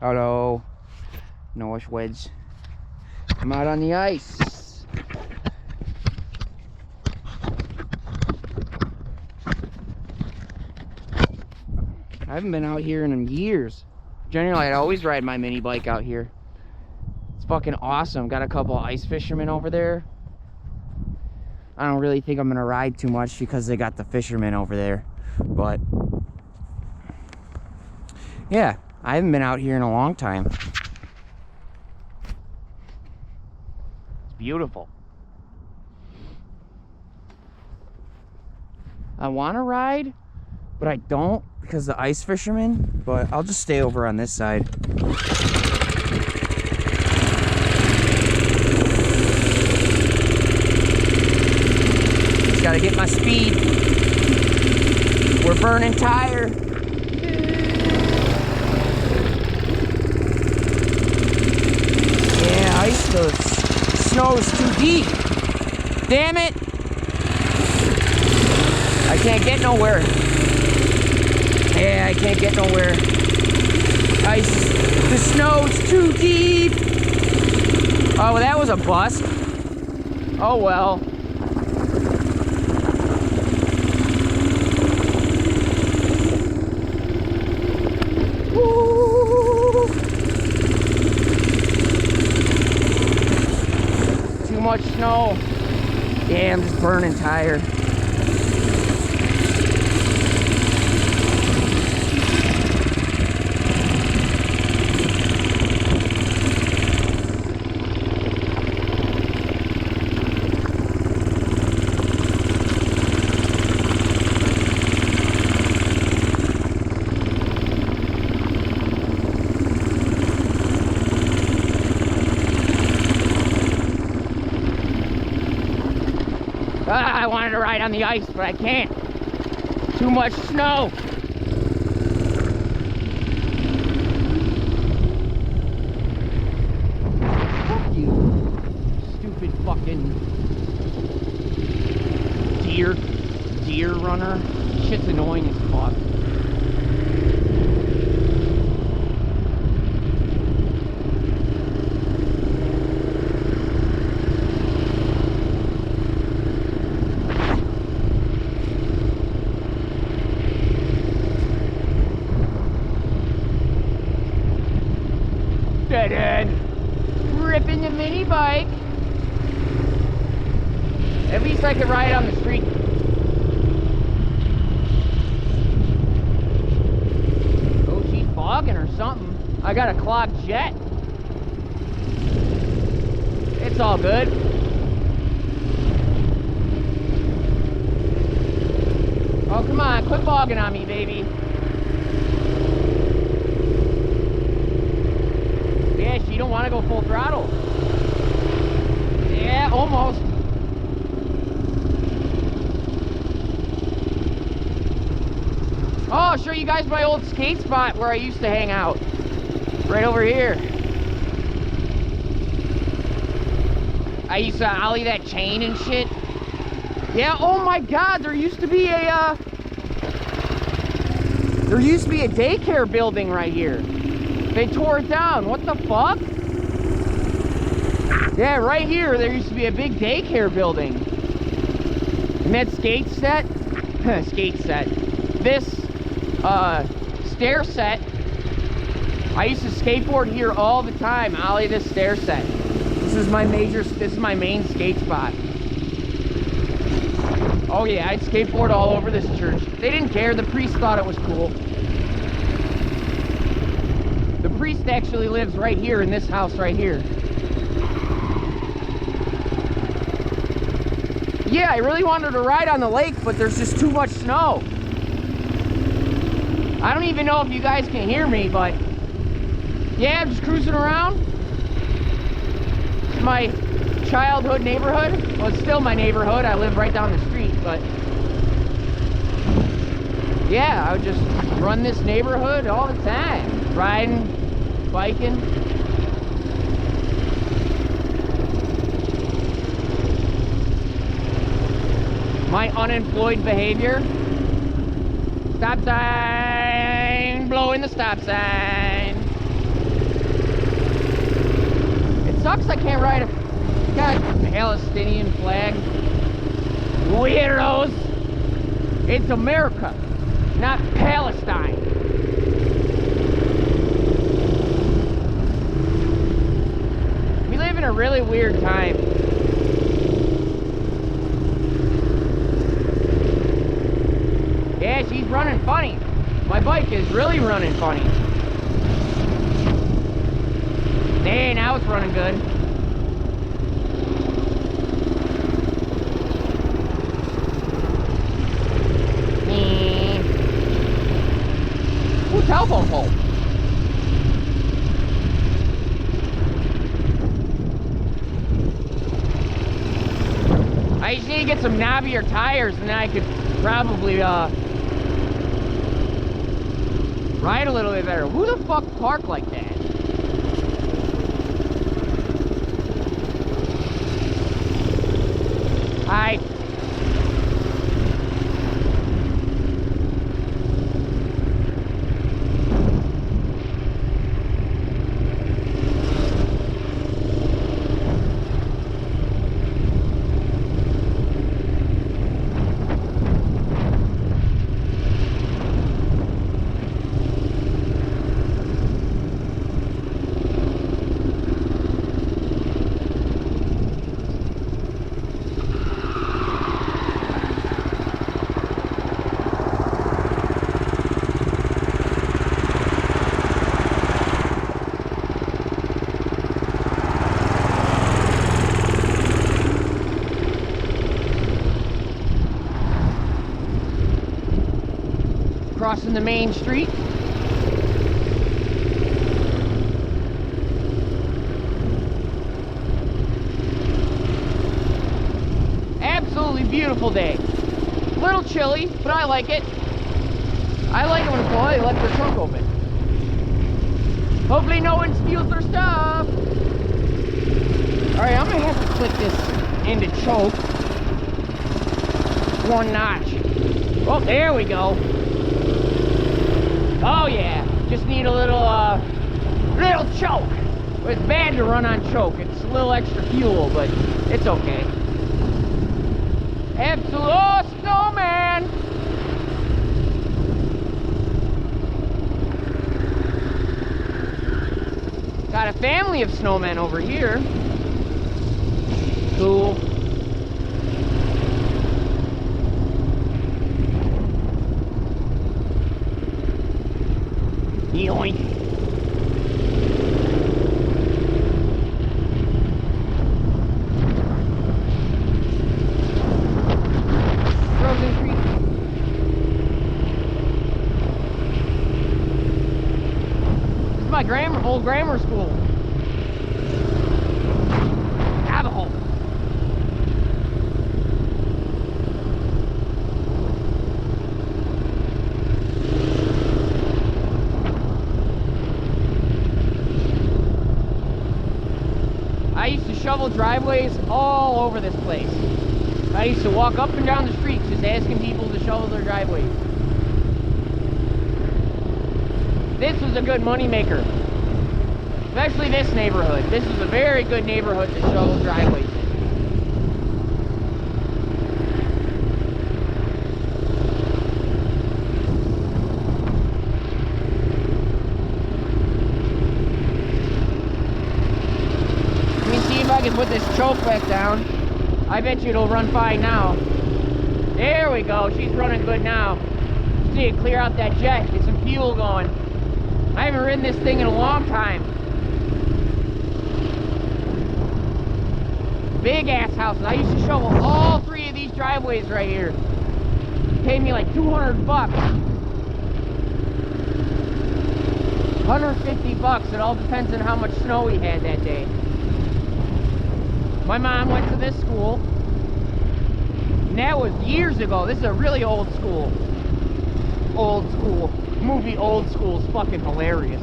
Hello. North Wedge. I'm out on the ice. I haven't been out here in years. Generally, I'd always ride my mini bike out here. It's fucking awesome. Got a couple ice fishermen over there. I don't really think I'm gonna ride too much because they got the fishermen over there. But yeah, I haven't been out here in a long time. It's beautiful. I want to ride, but I don't because the ice fishermen. But I'll just stay over on this side. Just gotta get my speed. We're burning tire. Yeah, ice, the snow's too deep. Damn it! I can't get nowhere. Yeah, I can't get nowhere. Ice, the snow's too deep. Oh, well, that was a bust. Oh well. Woo. Too much snow. Yeah, I'm just burning tire. I wanted to ride on the ice, but I can't. Too much snow. Fuck you, stupid fucking deer runner. Shit's annoying as fuck. Dead end. Ripping the mini bike. At least I could ride on the street. Oh, she's bogging or something. I got a clogged jet. It's all good. Oh, come on, quit bogging on me, baby. Yeah, she don't want to go full throttle. Yeah, almost. Oh, I'll show you guys my old skate spot where I used to hang out. Right over here. I used to ollie that chain and shit. Yeah, oh my god, there used to be a daycare building right here. They tore it down. What the fuck? Yeah, right here, there used to be a big daycare building. And that skate set, this stair set, I used to skateboard here all the time, ollie this stair set. This is my main skate spot. Oh yeah, I'd skateboard all over this church. They didn't care, the priest thought it was cool. The priest actually lives right here in this house right here. Yeah, I really wanted to ride on the lake, but there's just too much snow. I don't even know if you guys can hear me, but yeah, I'm just cruising around. It's my childhood neighborhood. Well, it's still my neighborhood. I live right down the street, but yeah, I would just run this neighborhood all the time. Riding, biking. My unemployed behavior. Stop sign, blowing the stop sign. can't ride a God, Palestinian flag. Weirdos. It's America, not Palestine. We live in a really weird time. Yeah, she's running funny. My bike is really running funny. Hey, now it's running good. Ooh, telephone pole. I just need to get some knobbier tires, and then I could probably ride a little bit better. Who the fuck park like that? Hi. Crossing the main street. Absolutely beautiful day. A little chilly, but I like it. I like it when it's cold. I left their trunk open. Hopefully no one steals their stuff. Alright, I'm gonna have to click this into choke. One notch. Oh, there we go. Oh yeah, just need a little choke. It's bad to run on choke. It's a little extra fuel, but it's okay. Absolute, oh, snowman! Got a family of snowmen over here. Cool. Yoink. Frozen Creek. This is my old grammar school. Navajo. I used to shovel driveways all over this place. I used to walk up and down the streets just asking people to shovel their driveways. This was a good money maker. Especially this neighborhood. This is a very good neighborhood to shovel driveways in. I can put this choke back down. I bet you it'll run fine now. There we go. She's running good now. See, clear out that jet. Get some fuel going. I haven't ridden this thing in a long time. Big ass houses. I used to shovel all 3 of these driveways right here. Paid me like 200 bucks. 150 bucks. It all depends on how much snow we had that day. My mom went to this school, and that was years ago. This is a really old school. Old school. Movie Old School is fucking hilarious.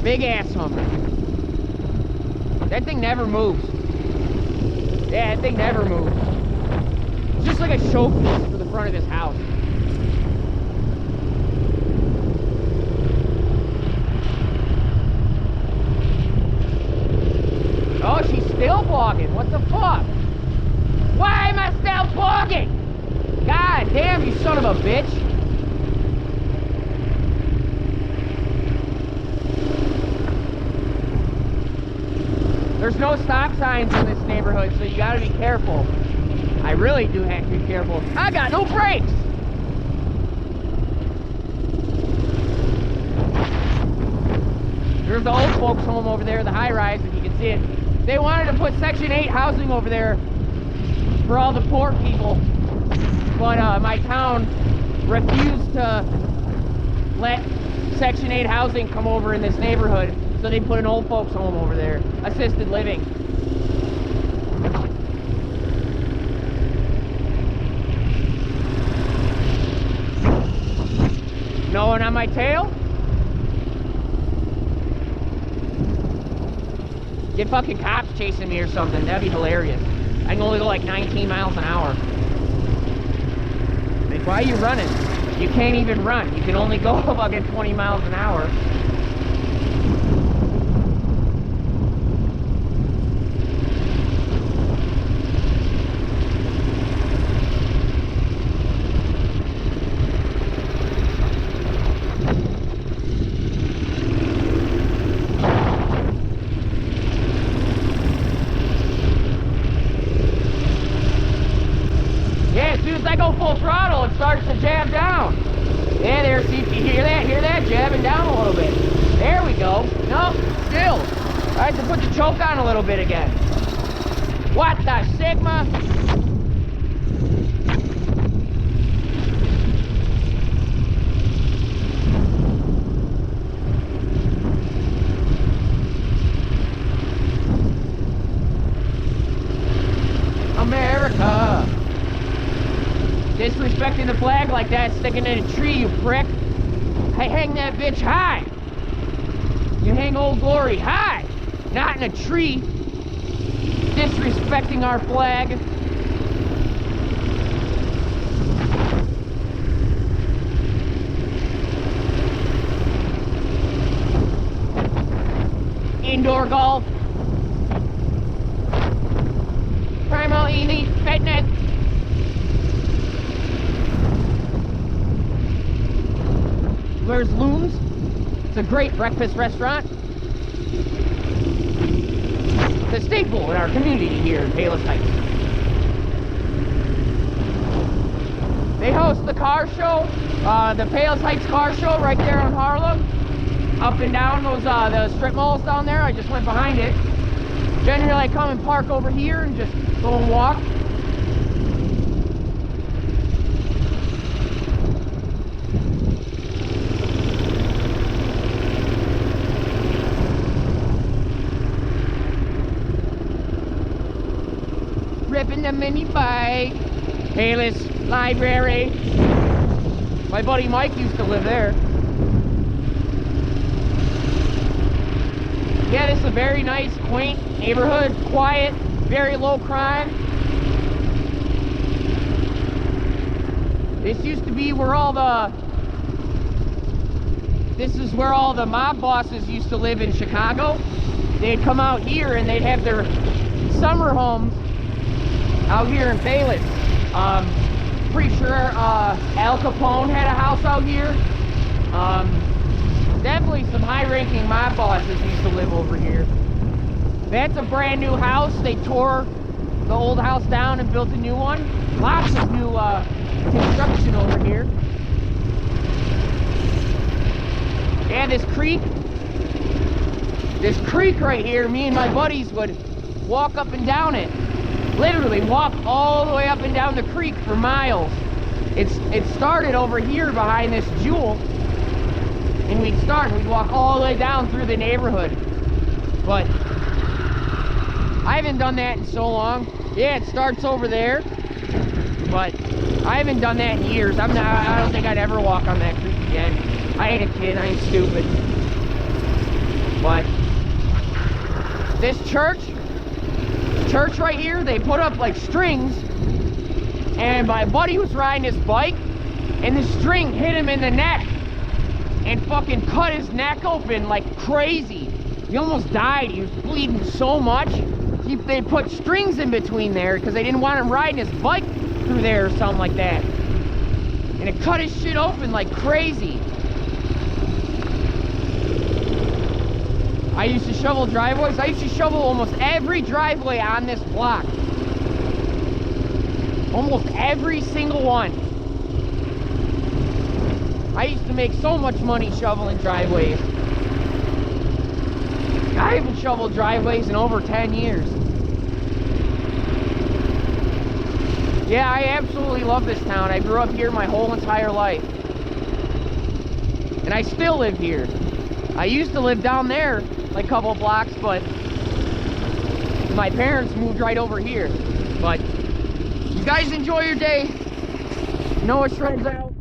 Big ass Hummer. That thing never moves. Yeah, that thing never moves. It's just like a showpiece for the front of his house. Oh, she's still vlogging. What the fuck? Why am I still vlogging? God damn, you son of a bitch. There's no stop signs in this neighborhood, so you gotta be careful. I really do have to be careful. I got no brakes. There's the old folks home over there, the high rise, if you can see it. They wanted to put Section 8 housing over there for all the poor people, but my town refused to let Section 8 housing come over in this neighborhood, so they put an old folks home over there, assisted living. No one on my tail? Get fucking cops chasing me or something, that'd be hilarious. I can only go like 19 miles an hour. Like, why are you running? You can't even run. You can only go fucking 20 miles an hour. Full throttle, it starts to jab down. Yeah, there, see if you hear that jabbing down a little bit. There we go. Nope, still. I have to put the choke on a little bit again. What the Sigma? America. Disrespecting the flag like that, sticking in a tree, you prick. Hey, hang that bitch high. You hang Old Glory high, not in a tree. Disrespecting our flag. Indoor golf. Primal Elite Fitness. There's Looms. It's a great breakfast restaurant. It's a staple in our community here in Palos Heights. They host the car show, the Palos Heights car show right there on Harlem. Up and down those the strip malls down there. I just went behind it. Generally I come and park over here and just go and walk. Ripping the mini bike. Palos Library. My buddy Mike used to live there. Yeah, this is a very nice, quaint neighborhood. Quiet, very low crime. This used to be where all the... This is where all the mob bosses used to live in Chicago. They'd come out here and they'd have their summer homes out here in Palos. Pretty sure Al Capone had a house out here. Definitely some high-ranking mob bosses used to live over here. That's a brand new house. They tore the old house down and built a new one. Lots of new construction over here. Yeah, this creek right here, me and my buddies would walk up and down it. Literally walk all the way up and down the creek for miles. It started over here behind this jewel, and we'd walk all the way down through the neighborhood. But I haven't done that in so long. Yeah, it starts over there, but I haven't done that in years. I don't think I'd ever walk on that creek again. I ain't a kid, I ain't stupid. But this church right here, they put up like strings, and my buddy was riding his bike, and the string hit him in the neck and fucking cut his neck open like crazy. He almost died. He was bleeding so much. They put strings in between there because they didn't want him riding his bike through there or something like that. And it cut his shit open like crazy. I used to shovel driveways. I used to shovel almost every driveway on this block. Almost every single one. I used to make so much money shoveling driveways. I haven't shoveled driveways in over 10 years. Yeah, I absolutely love this town. I grew up here my whole entire life. And I still live here. I used to live down there, like a couple blocks, but my parents moved right over here. But you guys enjoy your day. Noah Shreds out.